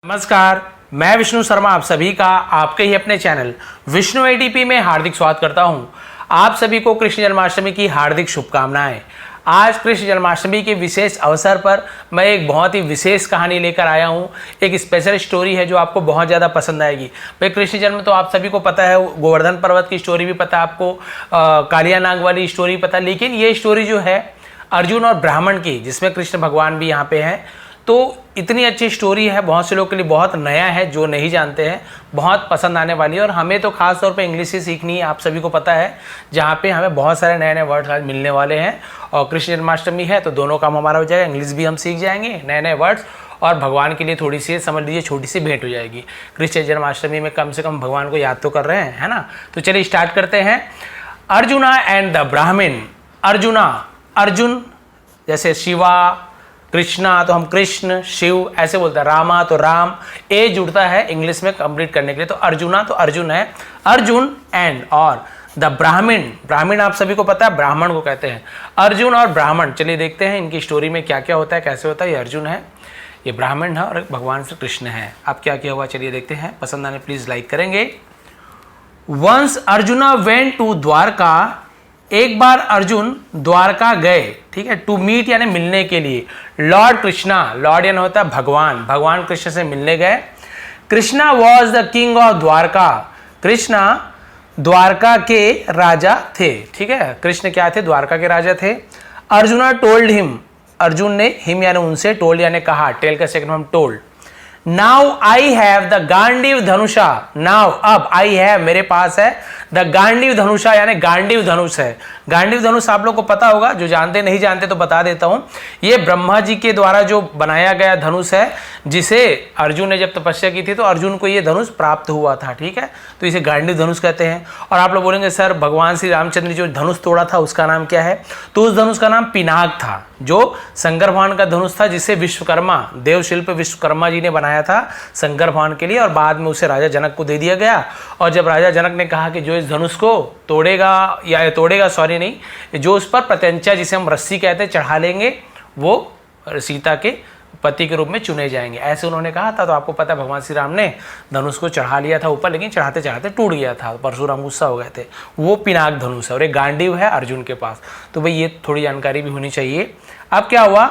नमस्कार, मैं विष्णु शर्मा आप सभी का आपके ही अपने चैनल विष्णु एडीपी में हार्दिक स्वागत करता हूं। आप सभी को कृष्ण जन्माष्टमी की हार्दिक शुभकामनाएं। आज कृष्ण जन्माष्टमी के विशेष अवसर पर मैं एक बहुत ही विशेष कहानी लेकर आया हूं। एक स्पेशल स्टोरी है जो आपको बहुत ज़्यादा पसंद आएगी। भाई कृष्ण जन्म तो आप सभी को पता है, गोवर्धन पर्वत की स्टोरी भी पता है आपको, कालिया नाग वाली स्टोरी पता है, लेकिन ये स्टोरी जो है अर्जुन और ब्राह्मण की, जिसमें कृष्ण भगवान भी यहाँ पे हैं। तो इतनी अच्छी स्टोरी है, बहुत से लोग के लिए बहुत नया है, जो नहीं जानते हैं बहुत पसंद आने वाली है। और हमें तो खास तौर पे इंग्लिश ही सीखनी है, आप सभी को पता है, जहाँ पे हमें बहुत सारे नए नए वर्ड्स आज मिलने वाले हैं। और कृष्ण जन्माष्टमी है तो दोनों काम हमारा हो जाएगा, इंग्लिश भी हम सीख जाएंगे, नए नए वर्ड्स, और भगवान के लिए थोड़ी सी समझ लीजिए छोटी सी भेंट हो जाएगी। कृष्ण जन्माष्टमी में कम से कम भगवान को याद तो कर रहे हैं, है ना। तो चलिए स्टार्ट करते हैं। अर्जुना एंड द ब्राह्मण। अर्जुन जैसे शिवा, कृष्णा तो हम कृष्ण, शिव ऐसे बोलते हैं, रामा तो राम, ए जुड़ता है इंग्लिश में कंप्लीट करने के लिए, तो अर्जुना तो अर्जुन है, अर्जुन एंड और द ब्राह्मण आप सभी को पता है ब्राह्मण को कहते हैं। अर्जुन और ब्राह्मण, चलिए देखते हैं इनकी स्टोरी में क्या क्या होता है, कैसे होता है। ये अर्जुन है, ये ब्राह्मण है और भगवान श्री कृष्ण है। अब क्या क्या हुआ चलिए देखते हैं। पसंद आने प्लीज लाइक करेंगे। Once Arjuna went to Dwarka. एक बार अर्जुन द्वारका गए, ठीक है, टू मीट यानी मिलने के लिए लॉर्ड कृष्णा। लॉर्ड यानी होता है भगवान कृष्ण से मिलने गए। Krishna was the king of Dwarka. Krishna Dwarka के राजा थे, ठीक है, कृष्ण क्या थे, द्वारका के राजा थे। अर्जुना टोल्ड हिम, अर्जुन ने हिम यानी उनसे, टोल्ड यानी कहा, टेल का second form told. Now I have the Gandiv धनुषा। नाउ अब आई हैव मेरे पास है, द गांडीव धनुषा यानी गांडीव धनुष है। गांडीव धनुष आप लोग को पता होगा, जो जानते नहीं जानते तो बता देता हूं। ये ब्रह्मा जी के द्वारा जो बनाया गया धनुष है, जिसे अर्जुन ने जब तपस्या की थी तो अर्जुन को ये धनुष प्राप्त हुआ था, ठीक है, तो इसे गांडीव धनुष कहते हैं। और आप लोग बोलेंगे सर भगवान श्री रामचंद्र ने जो धनुष तोड़ा था उसका नाम क्या है, तो उस धनुष का नाम पिनाक था, जो शंकर भगवान का धनुष था, जिसे विश्वकर्मा, देव शिल्प विश्वकर्मा जी ने बनाया था शंकर भगवान के लिए, और बाद में उसे राजा जनक को दे दिया गया। और जब राजा जनक ने कहा कि जो इस धनुष को तोड़ेगा सॉरी नहीं, जो उस पर प्रत्यंचा, जिसे हम रस्सी कहते हैं, चढ़ा लेंगे, वो सीता के पति के रूप में चुने जाएंगे, ऐसे उन्होंने कहा था। तो आपको पता है भगवान श्री राम ने धनुष को चढ़ा लिया था ऊपर, लेकिन चढ़ाते चढ़ाते टूट गया था, परशुराम गुस्सा हो गए थे। वो पिनाक धनुष है और एक गांडीव है अर्जुन के पास। तो भाई ये थोड़ी जानकारी भी होनी चाहिए। अब क्या हुआ,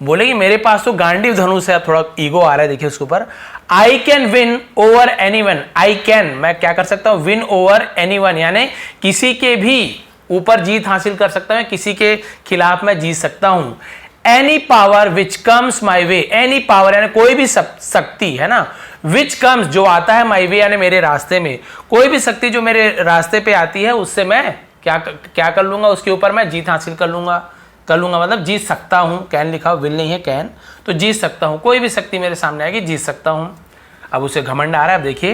बोले कि मेरे पास तो गांडीव धनुष है, थोड़ा ईगो आ रहा है, देखिए उसके ऊपर। I can win over anyone. I can, मैं क्या कर सकता हूं, विन ओवर एनीवन यानी किसी के भी ऊपर जीत हासिल कर सकता हूं, किसी के खिलाफ मैं जीत सकता हूं। Any power which comes my way. Any power यानी कोई भी शक्ति, है ना, विच कम्स जो आता है, माई वे यानी मेरे रास्ते में, कोई भी शक्ति जो मेरे रास्ते पे आती है, उससे मैं क्या कर लूंगा, उसके ऊपर मैं जीत हासिल कर लूंगा मतलब जीत सकता हूं। कैन लिखा, विल नहीं है, कैन, तो जीत सकता हूं, कोई भी शक्ति मेरे सामने आएगी, जीत सकता हूं। अब उसे घमंड आ रहा है, अब देखिए।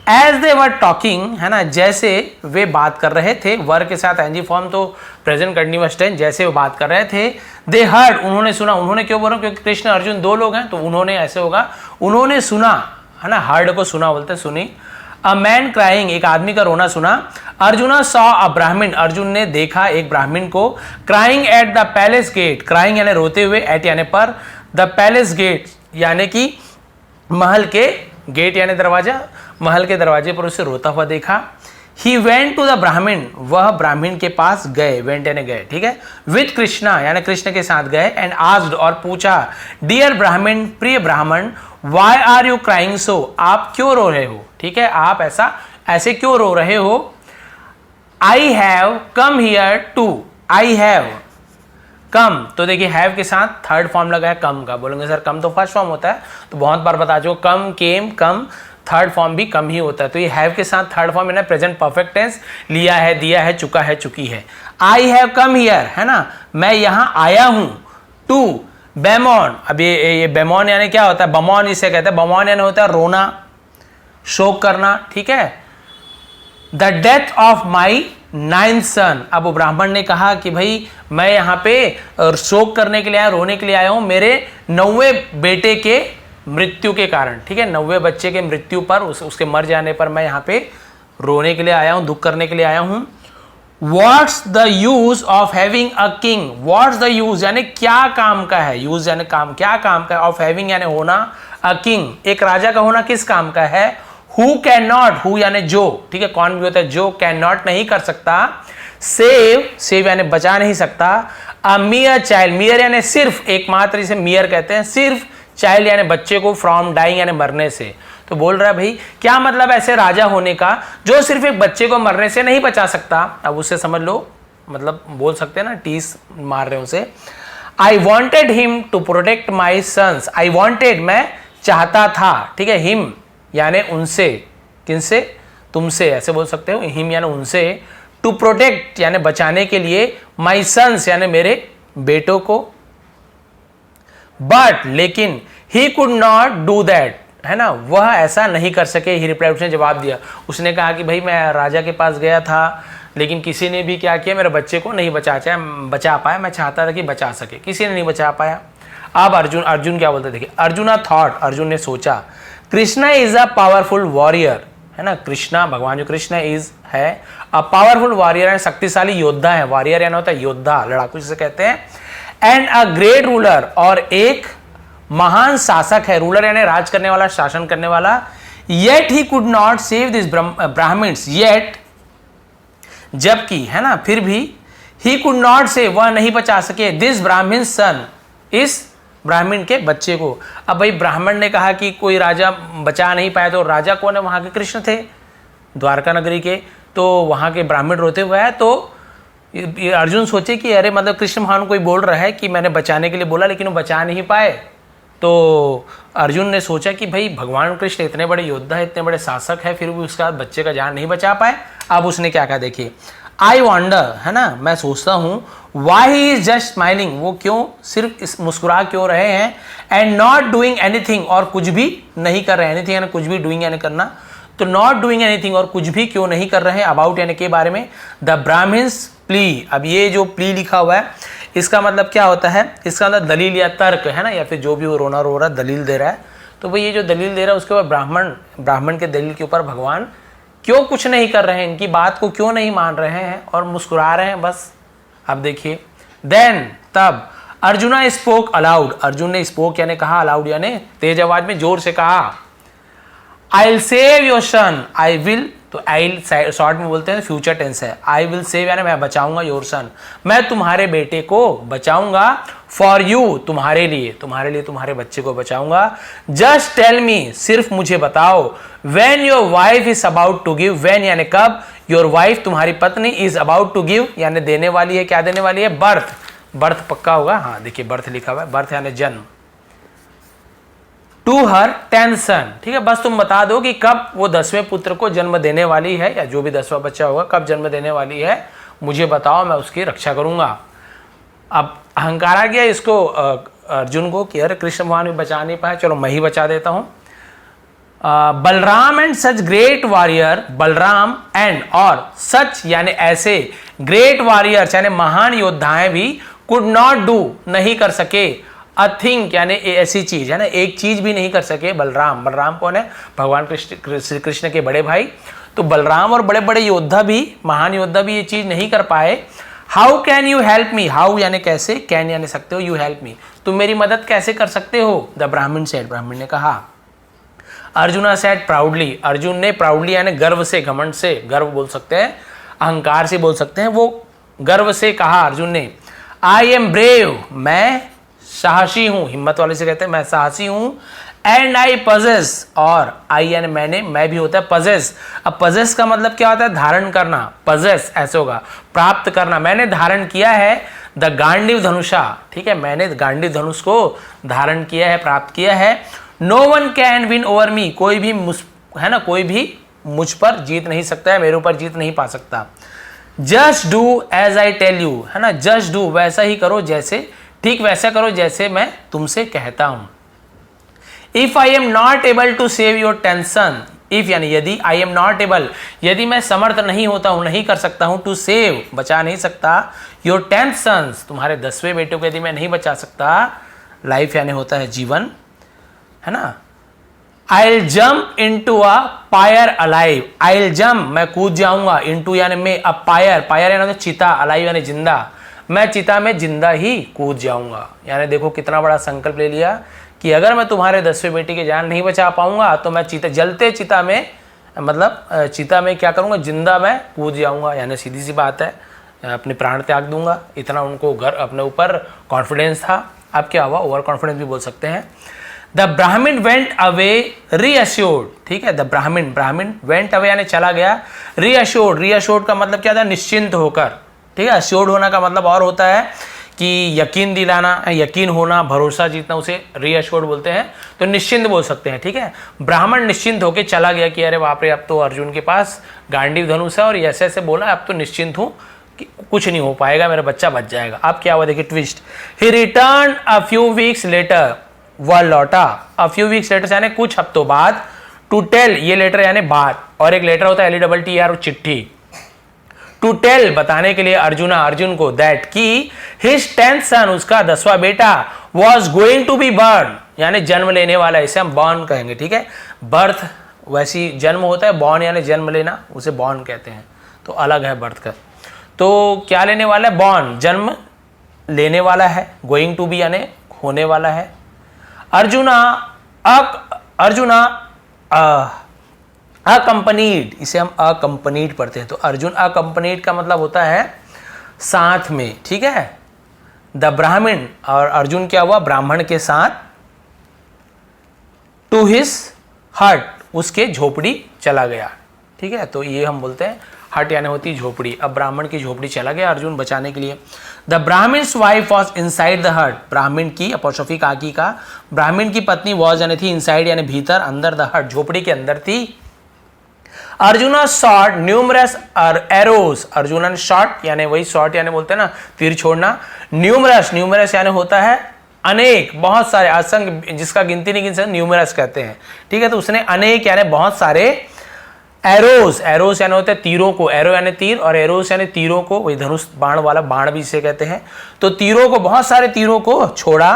एज दे वर टॉकिंग, है ना, जैसे वे बात कर रहे थे, वर के साथ एनजी फॉर्म तो प्रेजेंट कंटिन्यूअस टेंस, जैसे वो बात कर रहे थे। दे हर्ड, उन्होंने सुना। उन्होंने क्यों बोल रहा हूं, क्योंकि कृष्ण अर्जुन दो लोग हैं, तो उन्होंने ऐसे होगा, उन्होंने सुना, है ना, हर्ड को सुना बोलते, सुनी। अ मैन क्राइंग, एक आदमी का रोना सुना। अर्जुना सॉ अ ब्राह्मण, अर्जुन ने देखा एक ब्राह्मण को। Crying at the palace gate, crying यानी रोते हुए, एट यानी पर, द पैलेस गेट यानी कि महल के गेट यानी दरवाजा, महल के दरवाजे पर उसे रोता हुआ देखा। ही वेंट टू द ब्राह्मण, वह ब्राह्मण के पास गए, वेंट यानी गए, ठीक है, विथ कृष्णा यानी कृष्ण के साथ गए। एंड आस्क्ड, और पूछा, डियर ब्राह्मण, प्रिय ब्राह्मण, why are you crying so, आप क्यों रो रहे हो, ठीक है, आप ऐसे क्यों रो रहे हो। I have come here to, I have come, तो देखिए हैव के साथ थर्ड फॉर्म लगा है कम का। बोलेंगे सर कम तो फर्स्ट फॉर्म होता है, तो बहुत बार बता चुका, कम, केम, कम, थर्ड फॉर्म भी कम ही होता है। तो ये हैव के साथ थर्ड फॉर्म है, प्रेजेंट परफेक्ट टेंस, लिया है, दिया है, चुका है, चुकी है। आई हैव कम हियर, है ना, मैं यहां आया हूं। टू बेमॉन, अब ये बेमॉन यानी क्या होता है, बमॉन इसे कहते हैं, बमॉन यानी होता है रोना, शोक करना, ठीक है। The death of my 9th सन, अब ब्राह्मण ने कहा कि भाई मैं यहाँ पे शोक करने के लिए आया, रोने के लिए आया हूं, मेरे 9वें बेटे के मृत्यु के कारण, ठीक है, 9वें बच्चे के मृत्यु पर, उसके मर जाने पर मैं यहाँ पे रोने के लिए आया हूं, दुख करने के लिए आया हूं। What's the use of having a king? What's the use यानी क्या काम का है, यूज यानी काम, क्या काम का है, ऑफ हैविंग यानी होना, अ किंग, एक राजा का होना किस काम का है? हु कैन नॉट, हु यानी जो, ठीक है, कौन भी होता है जो, कैन नॉट नहीं कर सकता, सेव, सेव यानी बचा नहीं सकता, अ मियर चाइल्ड, मियर यानी सिर्फ, एकमात्र, इसे मियर कहते हैं, सिर्फ, चाइल्ड यानी बच्चे को, फ्रॉम डाइंग यानी मरने से। तो बोल रहा है भाई क्या मतलब ऐसे राजा होने का जो सिर्फ एक बच्चे को मरने से नहीं बचा सकता। अब उससे समझ लो, मतलब बोल सकते हैं ना, टीस मार रहे हो उसे। I wanted him to protect my sons, I wanted मैं चाहता था, ठीक है, हिम यानी उनसे, किनसे? तुमसे, ऐसे बोल सकते हो, हिम यानी उनसे, टू प्रोटेक्ट यानी बचाने के लिए, माई सन्स यानी मेरे बेटों को, बट लेकिन, ही कुड नॉट डू दैट, है ना, वह ऐसा नहीं कर सके। ही रिप्लाई, उसने जवाब दिया, उसने कहा कि भाई मैं राजा के पास गया था लेकिन किसी ने भी क्या किया, मेरे बच्चे को नहीं बचा पाया, मैं चाहता था कि बचा सके, किसी ने नहीं बचा पाया। अब अर्जुन क्या बोलते देखिए, अर्जुना थॉट, अर्जुन ने सोचा, Krishna is a powerful warrior, है ना, कृष्णा भगवान जो कृष्ण इज है अ पावरफुल वॉरियर है, शक्तिशाली योद्धा है, वॉरियर यानी होता है योद्धा, लड़ाकू जिसे कहते हैं, एंड अ ग्रेट रूलर, और एक महान शासक है, रूलर यानी राज करने वाला, शासन करने वाला, yet he could not save this Brahmins, yet जबकि, है ना, फिर भी, ही कुड नॉट सेव वह नहीं बचा सके, दिस ब्राह्मण सन, इस ब्राह्मण के बच्चे को। अब भाई ब्राह्मण ने कहा कि कोई राजा बचा नहीं पाया, तो राजा कौन है? वहां के कृष्ण थे, द्वारका नगरी के, तो वहां के ब्राह्मण रोते हुए है। तो अर्जुन सोचे कि अरे मतलब कृष्ण भगवान कोई बोल रहा है कि मैंने बचाने के लिए बोला लेकिन वो बचा नहीं पाए। तो अर्जुन ने सोचा कि भाई भगवान कृष्ण इतने बड़े योद्धा है, इतने बड़े शासक है, फिर भी उसका बच्चे का जान नहीं बचा पाए। अब उसने क्या कहा देखिए, आई वॉन्डर, है ना, मैं सोचता हूँ, why he is just smiling, वो क्यों सिर्फ मुस्कुरा क्यों रहे हैं, एंड नॉट डूइंग एनीथिंग, और कुछ भी नहीं कर रहे हैं, एनीथिंग यानी कुछ भी, डूइंग यानी करना, तो नॉट डूइंग एनीथिंग और कुछ भी क्यों नहीं कर रहे हैं, अबाउट यानी के बारे में, द ब्राह्मण्स प्ली। अब ये जो प्ली लिखा हुआ है इसका मतलब क्या होता है? इसका मतलब दलील या तर्क, है ना, या फिर जो भी वो रोना रो रहा है दलील दे रहा है। तो भाई ये जो दलील दे रहा है उसके ऊपर ब्राह्मण के दलील के ऊपर भगवान क्यों कुछ नहीं कर रहे हैं, इनकी बात को क्यों नहीं मान रहे हैं और मुस्कुरा रहे हैं बस। अब देखिए, देन तब अर्जुना स्पोक अलाउड, अर्जुन ने स्पोक यानी कहा, अलाउड यानी तेज आवाज में जोर से कहा, I will save your son, I will, तो आई शॉर्ट में बोलते हैं फ्यूचर टेंस है, आई विल सेव यानी मैं बचाऊंगा, योर सन मैं तुम्हारे बेटे को बचाऊंगा, फॉर यू तुम्हारे लिए तुम्हारे बच्चे को बचाऊंगा, जस्ट टेल मी सिर्फ मुझे बताओ, when your wife is about to give, when यानी कब, योर वाइफ तुम्हारी पत्नी इज अबाउट टू गिव यानी देने वाली है, क्या देने वाली है? बर्थ, बर्थ पक्का होगा, हाँ देखिए बर्थ लिखा हुआ है, बर्थ यानी जन्म, टू हर 10th सन, ठीक है, बस तुम बता दो कि कब वो 10वें पुत्र को जन्म देने वाली है, या जो भी 10वां बच्चा होगा कब जन्म देने वाली है, मुझे बताओ, मैं उसकी रक्षा करूंगा। अब अहंकार आ गया इसको अर्जुन को कि अरे कृष्ण भगवान भी बचा नहीं पाए, चलो मैं ही बचा देता हूं। Balram and such great warrior, Balram and और सच यानी ऐसे, ग्रेट वॉरियर्स यानी महान योद्धाएं भी, कुड नॉट डू नहीं कर सके, अ थिंग यानी ऐसी चीज, है ना, एक चीज भी नहीं कर सके। बलराम, बलराम कौन है? भगवान श्री कृष्ण के बड़े भाई। तो बलराम और बड़े बड़े योद्धा भी, महान योद्धा भी ये चीज नहीं कर पाए। How can you help me, how यानी कैसे, कैन यानी सकते हो, यू हेल्प मी तुम मेरी मदद कैसे कर सकते हो? द ब्राह्मण सेड, ब्राह्मण ने कहा। अर्जुना सेड प्राउडली, अर्जुन ने प्राउडली यानी गर्व से, घमंड से, गर्व बोल सकते हैं, अहंकार से बोल सकते हैं, वो गर्व से कहा अर्जुन ने, आई एम ब्रेव, मैं साहसी हूं, हिम्मत वाले से कहते हैं मैं साहसी हूं, एंड आई पजेस, और आई यानी मैंने, मैं भी होता है पजेस। अब पजेस का मतलब क्या होता है? धारण करना, पजेस ऐसे होगा, प्राप्त करना, मैंने धारण किया है, द गांडीव धनुषा, ठीक है, मैंने गांडीव धनुष को धारण किया है, प्राप्त किया है। No one can win over me, कोई भी है ना, कोई भी मुझ पर जीत नहीं सकता है, मेरे ऊपर जीत नहीं पा सकता। Just do as I tell you, है ना, जस्ट डू वैसा ही करो जैसे, ठीक वैसा करो जैसे मैं तुमसे कहता हूं। If I am not able to save your tension, if यानी यदि, आई एम नॉट एबल यदि मैं समर्थ नहीं होता हूं, नहीं कर सकता हूं, टू सेव बचा नहीं सकता, योर 10th सन्स तुम्हारे 10वें बेटे को यदि मैं नहीं बचा सकता, लाइफ यानी होता है जीवन, है ना, I will jump into a pyre alive, I will jump मैं कूद जाऊंगा, इंटू यानी में, अ पायर, पायर यानी चिता, अलाइव यानी जिंदा, मैं चिता में जिंदा ही कूद जाऊंगा। यानी देखो कितना बड़ा संकल्प ले लिया कि अगर मैं तुम्हारे 10वें बेटे की जान नहीं बचा पाऊंगा तो मैं जलते चिता में, मतलब चिता में क्या करूंगा, जिंदा मैं कूद जाऊंगा, यानी सीधी सी बात है, अपने प्राण त्याग दूंगा। इतना उनको घर अपने ऊपर कॉन्फिडेंस था। अब क्या हुआ, ओवर कॉन्फिडेंस भी बोल सकते हैं। द ब्राह्मण वेंट अवे रीअश्योर्ड, ठीक है, द ब्राह्मण वेंट अवे यानी चला गया, रीअश्योर्ड का मतलब क्या था, निश्चिंत होकर, ठीक है। अश्योर्ड होना का मतलब और होता है कि यकीन दिलाना, यकीन होना, भरोसा जीतना, उसे रीअश्योर्ड बोलते हैं। तो निश्चिंत बोल सकते हैं, ठीक है। ब्राह्मण निश्चिंत होकर चला गया कि अरे बाप रे, अब तो अर्जुन के पास गांडीव धनुष है और ऐसे ऐसे बोला, अब तो निश्चिंत हूं कि कुछ नहीं हो पाएगा, मेरा बच्चा बच जाएगा। अब क्या हुआ देखिए twist, he return a few weeks later, वह लौटा, अ फ्यू वीक्स लेटर यानी कुछ हफ्तों बाद, टू टेल, ये लेटर यानी बात, और एक लेटर होता है LETTER, चिट्ठी, टू टेल बताने के लिए अर्जुन को, दैट की हिज 10th सन, उसका 10वां बेटा, was going to be burn, यानी जन्म लेने वाला, इसे हम बॉर्न कहेंगे, ठीक है। बर्थ वैसी जन्म होता है, बॉर्न यानी जन्म लेना, उसे बॉर्न कहते हैं, तो अलग है बर्थ का। तो क्या लेने वाला है, बॉर्न, जन्म लेने वाला है, गोइंग टू बी यानी होने वाला है। अर्जुना अकंपनीड, इसे हम अकंपनीड पढ़ते हैं, तो अर्जुन अकंपनीड का मतलब होता है साथ में, ठीक है। द ब्राह्मण, और अर्जुन क्या हुआ, ब्राह्मण के साथ, टू हिज हट, उसके झोपड़ी चला गया, ठीक है। तो ये हम बोलते हैं हट यानी होती झोपड़ी। अब ब्राह्मण की झोपड़ी चला गया अर्जुन बचाने के लिए। The Brahmin's wife was inside the hut, ब्राह्मण की अपोस्ट्रोफी काकी का, ब्राह्मण की पत्नी वॉज यानी थी, इनसाइड यानी भीतर, अंदर, द हट झोपड़ी के अंदर थी। Arjuna shot numerous arrows, arjuna ने शॉट यानी वही शॉट यानी बोलते हैं ना तीर छोड़ना, न्यूमरस यानी होता है अनेक, बहुत सारे, असंख्य, जिसका गिनती नहीं गिन सकते, न्यूमरस कहते हैं, ठीक है। तो उसने अनेक यानी बहुत सारे, एरोस यानी होते हैं तीरों को, एरो यानी तीर और एरोस यानी तीरों को, वही धनुष बाण वाला, बाण भी इसे कहते हैं। तो तीरों को, बहुत सारे तीरों को छोड़ा,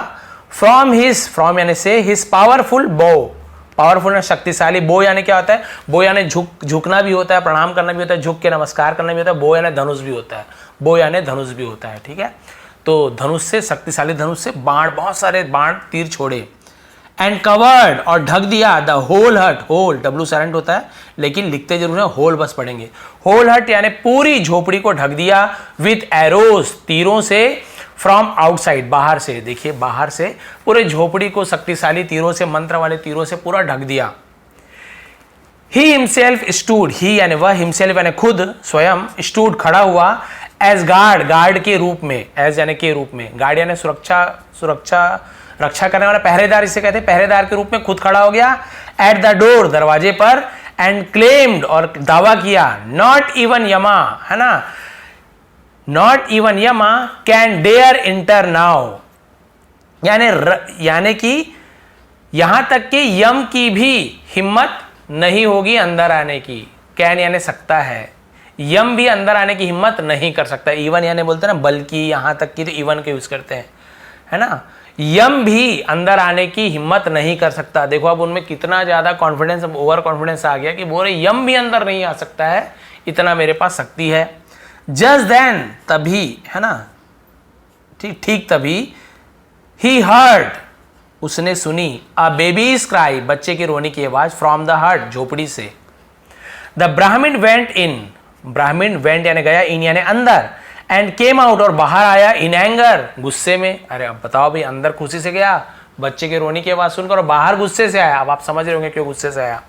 फ्रॉम यानी से, हिज पावरफुल बो, पावरफुल ना शक्तिशाली, बो यानी क्या होता है, बो यानी झुकना भी होता है, प्रणाम करना भी होता है, झुक के नमस्कार करना भी होता है, बो यानी धनुष भी होता है, बो यानी धनुष भी होता है, ठीक है। तो धनुष से, शक्तिशाली धनुष से बाण, बहुत सारे बाण तीर छोड़े, एंड कवर्ड और ढक दिया, द होल हट, होल डब्ल्यू साइलेंट होता है लेकिन लिखते जरूर है, होल बस पढ़ेंगे, होल हट यानी पूरी झोपड़ी को ढक दिया, विथ एरोस, तीरों से, फ्रॉम आउटसाइड, बाहर से, देखिए बाहर से पूरे झोपड़ी को शक्तिशाली तीरों से, मंत्र वाले तीरों से पूरा ढक दिया। ही हिमसेल्फ स्टूड, ही यानी वह, हिमसेल्फ यानी खुद, स्वयं, स्टूड खड़ा हुआ, एज गार्ड के रूप में, एज यानी के रूप में, गार्ड यानी सुरक्षा रक्षा करने वाला, पहरेदार इसे कहते हैं, पहरेदार के रूप में खुद खड़ा हो गया, एट द डोर दरवाजे पर, एंड क्लेम्ड और दावा किया, नॉट इवन यमा, है ना, नॉट इवन यमा कैन डेयर इंटर नाउ, यानी कि यहां तक कि यम की भी हिम्मत नहीं होगी अंदर आने की, कैन यानी सकता है, यम भी अंदर आने की हिम्मत नहीं कर सकता, इवन यानी बोलते हैं ना बल्कि, यहां तक कि तो इवन के यूज करते हैं, है ना, यम भी अंदर आने की हिम्मत नहीं कर सकता। देखो अब उनमें कितना ज्यादा कॉन्फिडेंस, ओवर कॉन्फिडेंस आ गया कि बोले यम भी अंदर नहीं आ सकता है, इतना मेरे पास शक्ति है। जस्ट देन, तभी, है ना, ठीक तभी, ही हर्ड, उसने सुनी, अ बेबीज क्राई, बच्चे की रोने की आवाज, फ्रॉम द हट, झोपड़ी से। द ब्राह्मण वेंट इन, ब्राह्मण वेंट यानी गया, इन यानी अंदर, एंड केम आउट और बाहर आया, इन एंगर, गुस्से में। अरे अब बताओ भाई, अंदर खुशी से गया बच्चे के रोने की आवाज सुनकर और बाहर गुस्से से आया। अब आप समझ रहे होंगे क्यों गुस्से से आया।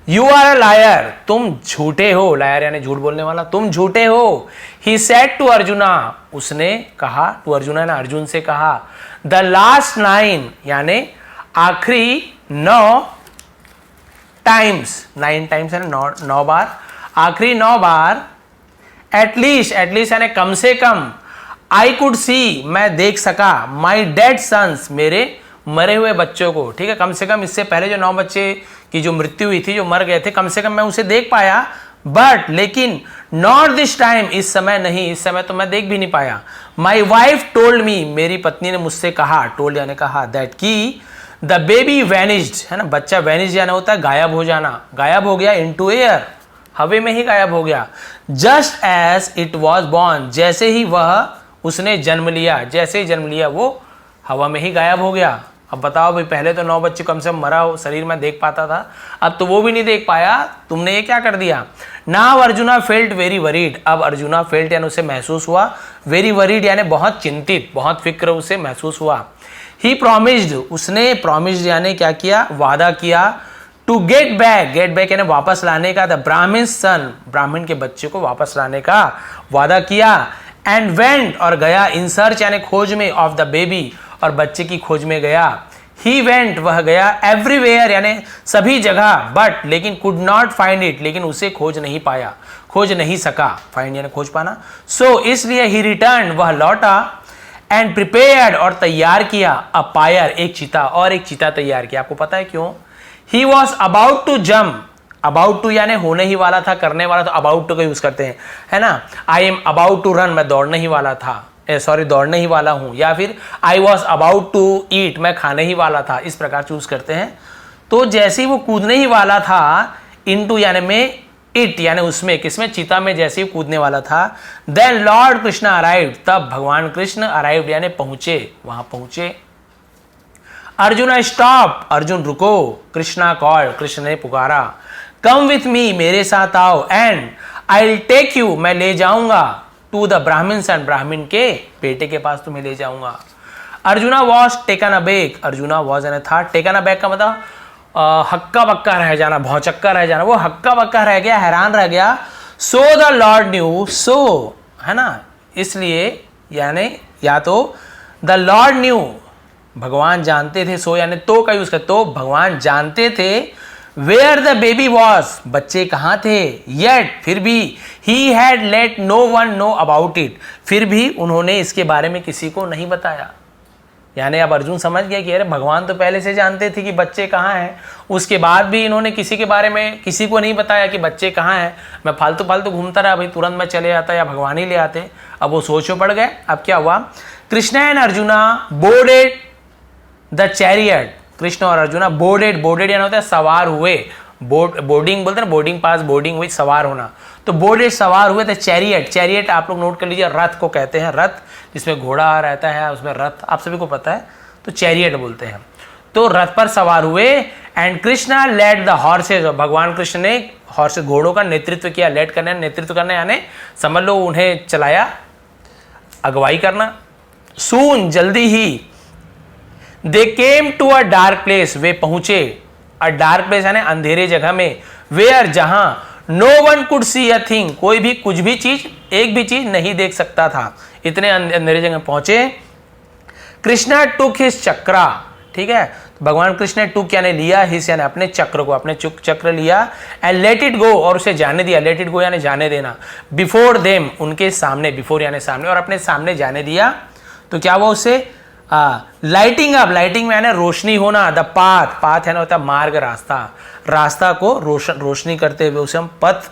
यू आर अ लायर, तुम झूठे हो, लायर यानी झूठ बोलने वाला, तुम झूठे हो। ही सेड टू अर्जुना, उसने कहा, टू अर्जुना ने अर्जुन से कहा, द लास्ट 9 यानी आखिरी 9 टाइम्स, 9 टाइम्स यानी 9 बार, आखिरी 9 बार, एटलीस्ट यानी कम से कम, आई कुड सी, मैं देख सका, माई डेड सन्स, मेरे मरे हुए बच्चों को, ठीक है, कम से कम इससे पहले जो 9 बच्चे की जो मृत्यु हुई थी, जो मर गए थे, कम से कम मैं उसे देख पाया, बट लेकिन नॉट दिस टाइम, इस समय नहीं, इस समय तो मैं देख भी नहीं पाया। माई वाइफ टोल्ड मी, मेरी पत्नी ने मुझसे कहा, टोल्ड यानी कहा, दैट की द बेबी वैनिज्ड, है ना, बच्चा वैनिज यानी होता है गायब हो जाना, गायब हो गया, इनटू एयर, हवे में ही गायब हो गया, just as it was born, जैसे ही वह उसने जन्म लिया, जैसे ही जन्म लिया वो हवा में ही गायब हो गया। अब बताओ भाई, पहले तो 9 बच्चे कम से कम मरा हो शरीर में देख पाता था, अब तो वो भी नहीं देख पाया, तुमने ये क्या कर दिया। Now arjuna felt very worried, अब अर्जुना फेल्ट यानी उसे महसूस हुआ, वेरी वरीड यानी बहुत चिंतित, बहुत फिक्र उसे महसूस हुआ। ही प्रोमिस्ड, उसने प्रोमिस्ड यानी क्या किया, वादा किया, टू गेट बैक यानी वापस लाने का, द ब्राह्मण सन, ब्राह्मण के बच्चे को वापस लाने का वादा किया। एंड वेंट, और गया, इन सर्च यानी खोज में, ऑफ द बेबी, और बच्चे की खोज में गया। ही वेंट, वह गया, एवरीवेयर यानी सभी जगह, बट लेकिन कुड नॉट फाइंड इट, लेकिन उसे खोज नहीं पाया, खोज नहीं सका, फाइंड यानी खोज पाना। सो इसलिए ही रिटर्न, वह लौटा, एंड प्रिपेयर्ड, और तैयार किया, अ पायर, एक चिता, और एक चिता तैयार किया। आपको पता है क्यों। He was about to jump, about to यानी होने ही वाला था, करने वाला, तो अबाउट टू का यूज करते हैं, है ना। I am about to run, मैं दौड़ने ही वाला था, सॉरी दौड़ने ही वाला हूं, या फिर I was about to eat, मैं खाने ही वाला था, इस प्रकार चूज करते हैं। तो जैसे ही वो कूदने ही वाला था, इनटू यानी में, इट यानी उसमें, किसमें, चिता में, जैसे ही कूदने वाला था, देन लॉर्ड कृष्ण अराइव्ड, तब भगवान कृष्ण अराइव्ड यानी पहुंचे, वहां पहुंचे। अर्जुन स्टॉप, अर्जुन रुको, कृष्णा कॉल, कृष्ण ने पुकारा, कम विथ मी, मेरे साथ आओ, and I will take you, मैं ले जाऊंगा, टू द ब्राह्मण सन, ब्राह्मण के बेटे के पास तुम्हें ले जाऊंगा। Arjuna was taken aback, arjuna was यानी था, टेकन अबैक का मतलब हक्का बक्का रह जाना, भौचक्का रह जाना, वो हक्का बक्का रह गया, हैरान रह गया। सो द लॉर्ड न्यू, सो है ना, इसलिए यानी, या तो द लॉर्ड न्यू, भगवान जानते थे, सो यानी तो का यूज कर, तो भगवान जानते थे, वेयर द बेबी वॉज, बच्चे कहाँ थे, येट, फिर भी, he had let no one know about it, फिर भी उन्होंने इसके बारे में किसी को नहीं बताया। यानी अब अर्जुन समझ गया कि अरे भगवान तो पहले से जानते थे कि बच्चे कहाँ हैं, उसके बाद भी इन्होंने किसी के बारे में किसी को नहीं बताया कि बच्चे कहाँ हैं। मैं फालतू फालतू घूमता रहा भाई, तुरंत मैं चले आता या भगवान ही ले आते। अब वो सोच में पड़ गए। अब क्या हुआ, Krishna and arjuna boarded the chariot, Krishna और अर्जुना बोर्डेड, बोर्डेड यानी होता है सवार हुए, बोर्डिंग बोलते हैं ना, बोर्डिंग पास, बोर्डिंग हुई सवार होना, तो बोर्डेड सवार हुए थे। चैरियट, चैरियट आप लोग नोट कर लीजिए, रथ को कहते हैं, रथ जिसमें घोड़ा रहता है, उसमें रथ आप सभी को पता है, तो चैरियट बोलते हैं। तो रथ पर सवार हुए, and Krishna led the horses, भगवान कृष्ण ने हॉर्सेज घोड़ों का नेतृत्व किया, लेड करना नेतृत्व करना यानी समझ लो उन्हें चलाया, अगुवाई करना। सून जल्दी ही, they came to a dark place, वे पहुंचे, अ डार्क प्लेस यानी अंधेरे जगह में, वेयर जहां no one could see a thing, कोई भी कुछ भी चीज, एक भी चीज नहीं देख सकता था, इतने अंधेरे जगह पहुंचे। कृष्णा टुक हिज चक्रा, ठीक है, तो भगवान कृष्ण ने टुक यानी लिया, हिज यानी अपने चक्र को, अपने चक्र लिया, एंड लेट इट गो, और उसे जाने दिया, लेट इट गो यानी जाने देना, बिफोर देम, उनके सामने, बिफोर यानी सामने, और अपने सामने जाने दिया। तो क्या हुआ उससे, लाइटिंग अप, लाइटिंग में है रोशनी होना, द पाथ, पाथ है ना होता है मार्ग, रास्ता, रास्ता को रोशनी करते हुए उसे हम पथ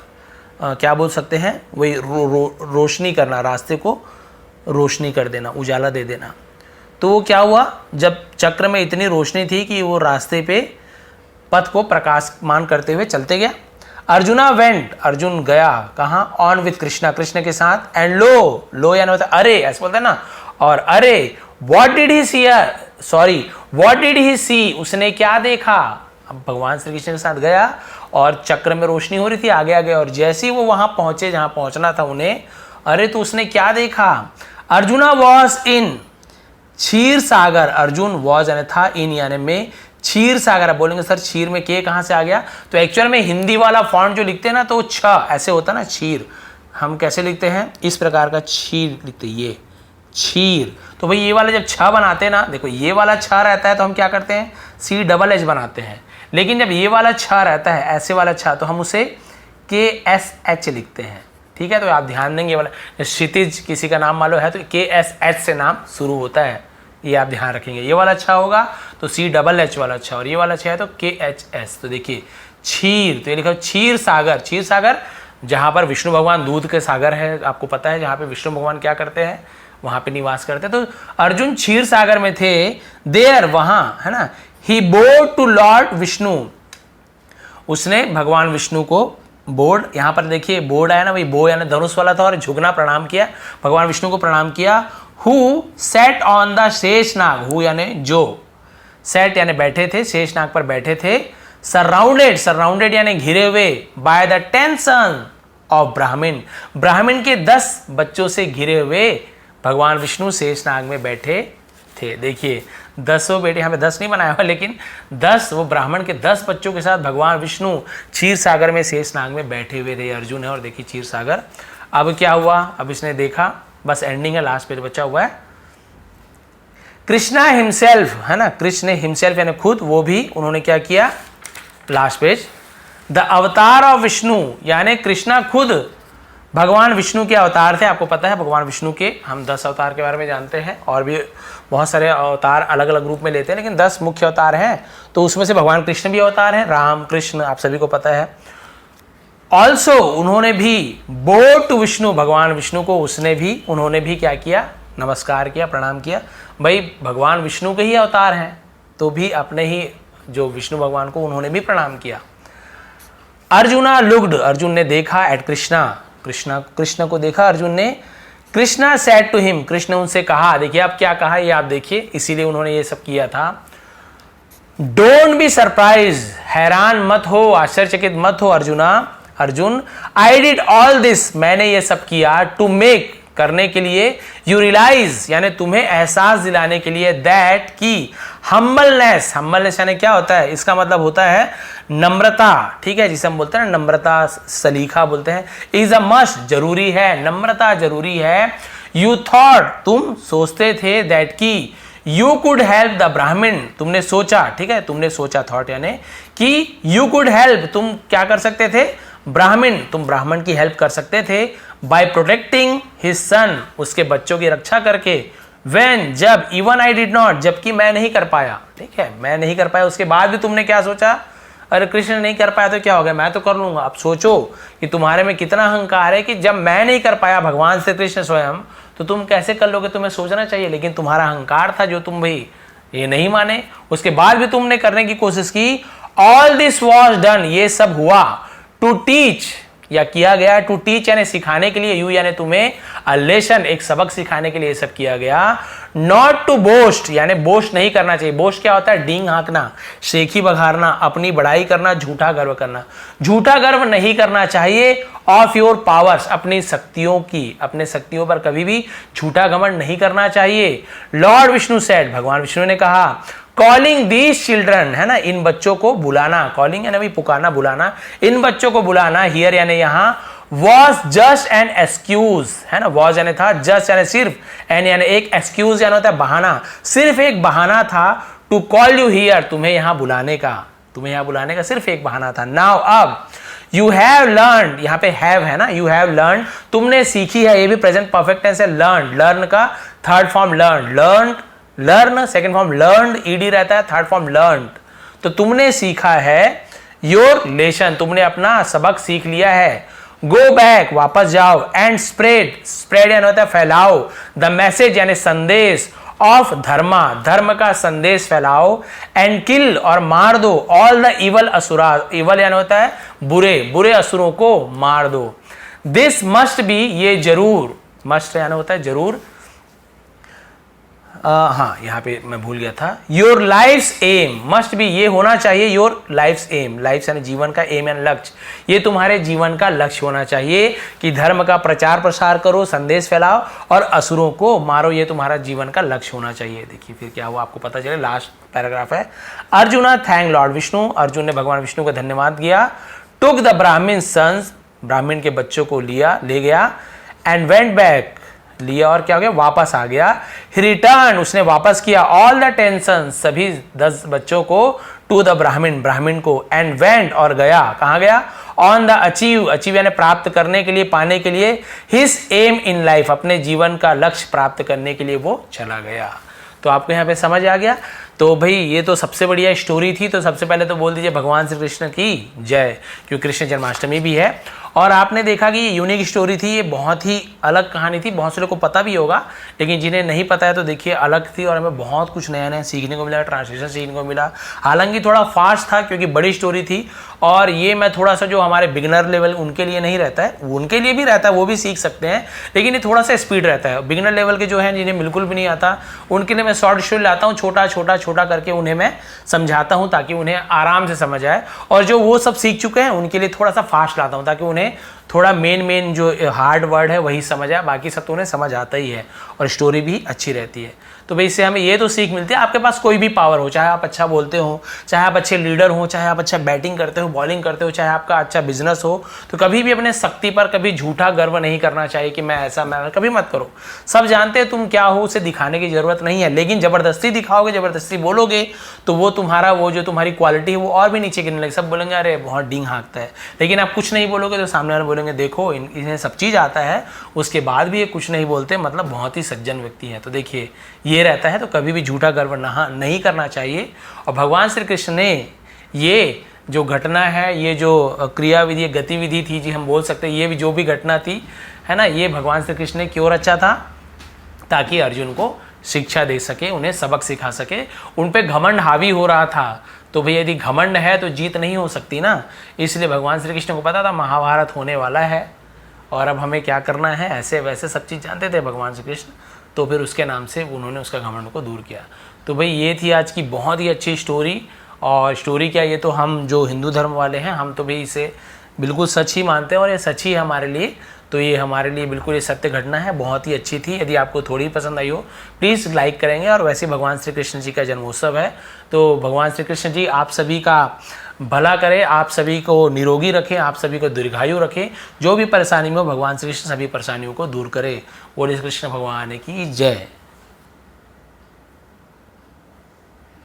क्या बोल सकते हैं, वही रोशनी करना, रास्ते को रोशनी कर देना, उजाला दे देना। तो वो क्या हुआ, जब चक्र में इतनी रोशनी थी कि वो रास्ते पे पथ को प्रकाशमान करते हुए चलते गया। अर्जुना वेंट, अर्जुन गया कहाँ, ऑन विथ कृष्णा, कृष्ण के साथ, एंड लो, लो यानी होता है अरे, ऐसे बोलते हैं ना, और अरे What did he see? Sorry, what did he see? उसने क्या देखा। अब भगवान श्री कृष्ण के साथ गया और चक्र में रोशनी हो रही थी आगे आगे, और जैसे ही वो वहां पहुंचे जहां पहुंचना था उन्हें, अरे तो उसने क्या देखा। Arjuna was in Kshir Sagar, Arjun was यानी था, इन यानी में, क्षीर सागर। बोलेंगे सर क्षीर में के कहां से आ गया, तो एक्चुअल में हिंदी वाला फॉन्ट जो लिखते हैं ना, तो छ ऐसे होता ना, क्षीर हम कैसे लिखते हैं, इस प्रकार का क्षीर लिखते, ये क्षीर। तो भाई ये वाला जब छ बनाते हैं ना, देखो ये वाला छ रहता है तो हम क्या करते हैं, सी डबल एच बनाते हैं, लेकिन जब ये वाला छ रहता है, ऐसे वाला छ, तो हम उसे के एस एच लिखते हैं, ठीक है। तो आप ध्यान देंगे, वाला क्षितिज किसी का नाम मालूम है तो के एस एच से नाम शुरू होता है, ये आप ध्यान रखेंगे। ये वाला छ होगा तो सी डबल एच वाला छ, और ये वाला छ है तो के एच एस। तो देखिए क्षीर, तो ये लिखा क्षीर सागर, क्षीर सागर जहाँ पर विष्णु भगवान दूध के सागर है, आपको पता है, जहाँ पे विष्णु भगवान क्या करते हैं, वहां पे निवास करते। तो अर्जुन क्षीर सागर में थे, देयर वहां, है ना। ही बोर्ड टू लॉर्ड विष्णु, उसने भगवान विष्णु को बोर्ड, यहां पर देखिए बोर्ड आया ना, वही बो यानी धनुष वाला था, और झुकना प्रणाम किया, भगवान विष्णु को प्रणाम किया। हु सेट ऑन द शेष नाग, हु यानी जो, सेट यानी बैठे थे, शेषनाग पर बैठे थे। सराउंडेड, सराउंडेड यानी घिरे हुए, बाय द 10 सन ऑफ ब्राह्मण, ब्राह्मण के 10 बच्चों से घिरे हुए भगवान विष्णु शेषनाग में बैठे थे। देखिए 10 बेटे, यहाँ पे 10 नहीं बनाया हुआ, लेकिन 10 वो ब्राह्मण के 10 बच्चों के साथ भगवान विष्णु क्षीर सागर में शेषनाग में बैठे हुए थे। अर्जुन है और देखिए क्षीर सागर। अब क्या हुआ, अब इसने देखा, बस एंडिंग है, लास्ट पेज बचा हुआ है। कृष्णा हिमसेल्फ, है ना, कृष्ण हिमसेल्फ यानी खुद, वो भी उन्होंने क्या किया, लास्ट पेज, द अवतार ऑफ विष्णु, यानी कृष्णा खुद भगवान विष्णु के अवतार थे। आपको पता है भगवान विष्णु के हम 10 अवतार के बारे में जानते हैं, और भी बहुत सारे अवतार अलग अलग रूप में लेते हैं, लेकिन 10 मुख्य अवतार हैं, तो उसमें से भगवान कृष्ण भी अवतार हैं, राम कृष्ण आप सभी को पता है। ऑल्सो उन्होंने भी बोव टू विष्णु, भगवान विष्णु को उसने भी, उन्होंने भी क्या किया, नमस्कार किया, प्रणाम किया। भाई भगवान विष्णु के ही अवतार हैं, तो भी अपने ही जो विष्णु भगवान को उन्होंने भी प्रणाम किया। अर्जुना लुक्ड, अर्जुन ने देखा, एट कृष्णा, कृष्ण को देखा अर्जुन ने। Krishna said to him, Krishna उनसे कहा, देखिए आप क्या कहा ये आप देखिए, इसीलिए उन्होंने ये सब किया था। डोंट बी सरप्राइज, हैरान मत हो, आश्चर्यचकित मत हो arjuna, Arjun, I did all this, मैंने ये सब किया, टू मेक, करने के लिए, यू रियलाइज यानी तुम्हें एहसास दिलाने के लिए, दैट की हम्बलनेस, हम्बलनेस यानी क्या होता है, इसका मतलब होता है नम्रता, ठीक है, जिसे हम बोलते हैं ना नम्रता, सलीखा बोलते हैं, इज अ मस्ट, जरूरी है, नम्रता जरूरी है। यू थॉट, तुम सोचते थे, दैट की यू कुड हेल्प द ब्राह्मण, तुमने सोचा, ठीक है, तुमने सोचा, थॉट यानी कि यू कुड हेल्प, तुम क्या कर सकते थे, ब्राह्मण, तुम ब्राह्मण की हेल्प कर सकते थे, बाय प्रोटेक्टिंग हिज सन, उसके बच्चों की रक्षा करके, व्हेन, जब, इवन आई डिड नॉट, जबकि मैं नहीं कर पाया, ठीक है, मैं नहीं कर पाया, उसके बाद भी तुमने क्या सोचा, अरे कृष्ण नहीं कर पाया तो क्या हो गया, मैं तो कर लूंगा। अब सोचो कि तुम्हारे में कितना अहंकार है कि जब मैं नहीं कर पाया, भगवान श्री कृष्ण स्वयं, तो तुम कैसे कर लोगे, तुम्हें सोचना चाहिए। लेकिन तुम्हारा अहंकार था जो तुम भाई ये नहीं माने, उसके बाद भी तुमने करने की कोशिश की। ऑल दिस वॉज डन, ये सब हुआ, टू टीच, या किया गया, टू टीच यानी सिखाने के लिए, यू यानी तुम्हें, अ लेसन, एक सबक सिखाने के लिए सब किया गया। नॉट टू बोस्ट, यानी बोस्ट नहीं करना चाहिए। बोस्ट क्या होता है, डींग हाँकना, शेखी बघारना, अपनी बड़ाई करना, झूठा गर्व करना, झूठा गर्व नहीं करना चाहिए। ऑफ योर पावर्स, अपनी शक्तियों की, अपने शक्तियों पर कभी भी झूठा घमंड नहीं करना चाहिए। लॉर्ड विष्णु सेड, भगवान विष्णु ने कहा, कॉलिंग दीज चिल्ड्रन, है ना, इन बच्चों को बुलाना, कॉलिंग यानी भी पुकारना, बुलाना, इन बच्चों को बुलाना, हियर यानी यहां, वॉज जस्ट एन एक्सक्यूज, है ना, वॉज यानी था, जस्ट यानी सिर्फ, एन यानी एक, एक्सक्यूज यानी होता है बहाना, सिर्फ एक बहाना था, टू कॉल यू हियर, तुम्हें यहां बुलाने का, तुम्हें यहां बुलाने का सिर्फ एक बहाना था। नाउ अब, यू हैव लर्न, यहां पे हैव है ना, यू हैव लर्न, तुमने सीखी है, ये भी प्रेजेंट परफेक्ट टेंस है, लर्न, लर्न का third form learn, learn, learn second form learn, ED रहता है, थर्ड फॉर्म लर्न, तो तुमने सीखा है, योर लेसन, तुमने अपना सबक सीख लिया है। गो बैक, वापस जाओ, एंड स्प्रेड, स्प्रेड यानी होता है फैलाओ, द मैसेज यानी संदेश, ऑफ धर्मा, धर्म का संदेश फैलाओ, एंड किल और मार दो, all the evil asura, evil यानी होता है बुरे, बुरे असुरों को मार दो। दिस मस्ट बी, ये जरूर, मस्ट यानी होता है जरूर, हाँ यहाँ पे मैं भूल गया था, your life's aim, must be ये होना चाहिए, योर लाइफ्स एम, लाइफ्स यानी जीवन का, एम यानी लक्ष्य, ये तुम्हारे जीवन का लक्ष्य होना चाहिए कि धर्म का प्रचार प्रसार करो, संदेश फैलाओ और असुरों को मारो, ये तुम्हारा जीवन का लक्ष्य होना चाहिए। देखिए फिर क्या हुआ आपको पता चले, लास्ट पैराग्राफ है, अर्जुना थैंक लॉर्ड विष्णु, अर्जुन ने भगवान विष्णु को धन्यवाद किया। टुक द ब्राह्मण सन्स, ब्राह्मण के बच्चों को ले गया, एंड वेंट बैक, लिया और क्या हो गया, वापस आ गया। रिटर्न, उसने वापस किया, ऑल द टेंशन, सभी 10 बच्चों को, टू द ब्राह्मण, ब्राह्मण को, एंड वेंट और गया, कहाँ गया, ऑन द अचीव, अचीव यानी प्राप्त करने के लिए, पाने के लिए, हिज एम इन लाइफ, अपने जीवन का लक्ष्य प्राप्त करने के लिए वो चला गया। तो आपको यहाँ पे समझ आ गया। तो भाई ये तो सबसे बढ़िया स्टोरी थी, तो सबसे पहले तो बोल दीजिए भगवान श्री कृष्ण की जय, क्योंकि कृष्ण जन्माष्टमी भी है। और आपने देखा कि ये यूनिक स्टोरी थी, ये बहुत ही अलग कहानी थी, बहुत से लोगों को पता भी होगा, लेकिन जिन्हें नहीं पता है तो देखिए अलग थी और हमें बहुत कुछ नया नया सीखने को मिला, ट्रांसलेशन सीखने को मिला। हालांकि थोड़ा फास्ट था क्योंकि बड़ी स्टोरी थी, और ये मैं थोड़ा सा जो हमारे बिगिनर लेवल उनके लिए नहीं रहता है, उनके लिए भी रहता है, वो भी सीख सकते हैं, लेकिन ये थोड़ा सा स्पीड रहता है। बिगिनर लेवल के जो हैं जिन्हें बिल्कुल भी नहीं आता, उनके लिए मैं शॉर्ट स्टोरी लाता हूँ, छोटा छोटा छोटा करके उन्हें मैं समझाता हूँ ताकि उन्हें आराम से समझ आए, और जो वो सब सीख चुके हैं उनके लिए थोड़ा सा फास्ट लाता हूँ ताकि उन्हें थोड़ा मेन जो हार्ड वर्ड है वही समझ आए, बाकी सब तो उन्हें समझ आता ही है, और स्टोरी भी अच्छी रहती है। तो भाई इससे हमें ये तो सीख मिलती है, आपके पास कोई भी पावर हो, चाहे आप अच्छा बोलते हो, चाहे आप अच्छे लीडर हो, चाहे आप अच्छा बैटिंग करते हो, बॉलिंग करते हो, चाहे आपका अच्छा बिजनेस हो, तो कभी भी अपने शक्ति पर कभी झूठा गर्व नहीं करना चाहिए कि मैं ऐसा, मैं कभी मत करो। सब जानते हैं तुम क्या हो, उसे दिखाने की जरूरत नहीं है, लेकिन जबरदस्ती दिखाओगे, जबरदस्ती बोलोगे तो वो तुम्हारा वो जो तुम्हारी क्वालिटी है वो और भी नीचे गिरने लगे। सब बोलेंगे अरे बहुत डींग हाँकता है, लेकिन आप कुछ नहीं बोलोगे तो सामने वाले बोलेंगे देखो इन्हें सब चीज़ आता है, उसके बाद भी ये कुछ नहीं बोलते, मतलब बहुत ही सज्जन व्यक्ति हैं। तो देखिए ये रहता है, तो कभी भी झूठा गर्व नहीं करना चाहिए। और भगवान श्री कृष्ण ने ये जो घटना है, ये जो क्रियाविधि गतिविधि थी जी, हम बोल सकते हैं ये भी जो भी घटना थी है ना, ये भगवान श्री कृष्ण ने क्यों रचा था, ताकि अर्जुन को शिक्षा दे सके, उन्हें सबक सिखा सके। उन पे घमंड हावी हो रहा था, तो भाई यदि घमंड है तो जीत नहीं हो सकती ना, इसलिए भगवान श्री कृष्ण को पता था महाभारत होने वाला है और अब हमें क्या करना है, ऐसे वैसे सब चीज़ जानते थे भगवान श्री कृष्ण, तो फिर उसके नाम से उन्होंने उसका घमंड को दूर किया। तो भाई ये थी आज की बहुत ही अच्छी स्टोरी। और स्टोरी क्या, ये तो हम जो हिंदू धर्म वाले हैं हम तो भाई इसे बिल्कुल सच ही मानते हैं, और ये सच ही है हमारे लिए, तो ये हमारे लिए बिल्कुल ये सत्य घटना है, बहुत ही अच्छी थी। यदि आपको थोड़ी पसंद आई हो प्लीज़ लाइक करेंगे। और वैसे भगवान श्री कृष्ण जी का जन्मोत्सव है, तो भगवान श्री कृष्ण जी आप सभी का भला करें, आप सभी को निरोगी रखें, आप सभी को दीर्घायु रखें, जो भी परेशानी में हो भगवान श्री कृष्ण सभी परेशानियों को दूर करे। बोलिए कृष्ण भगवान की जय।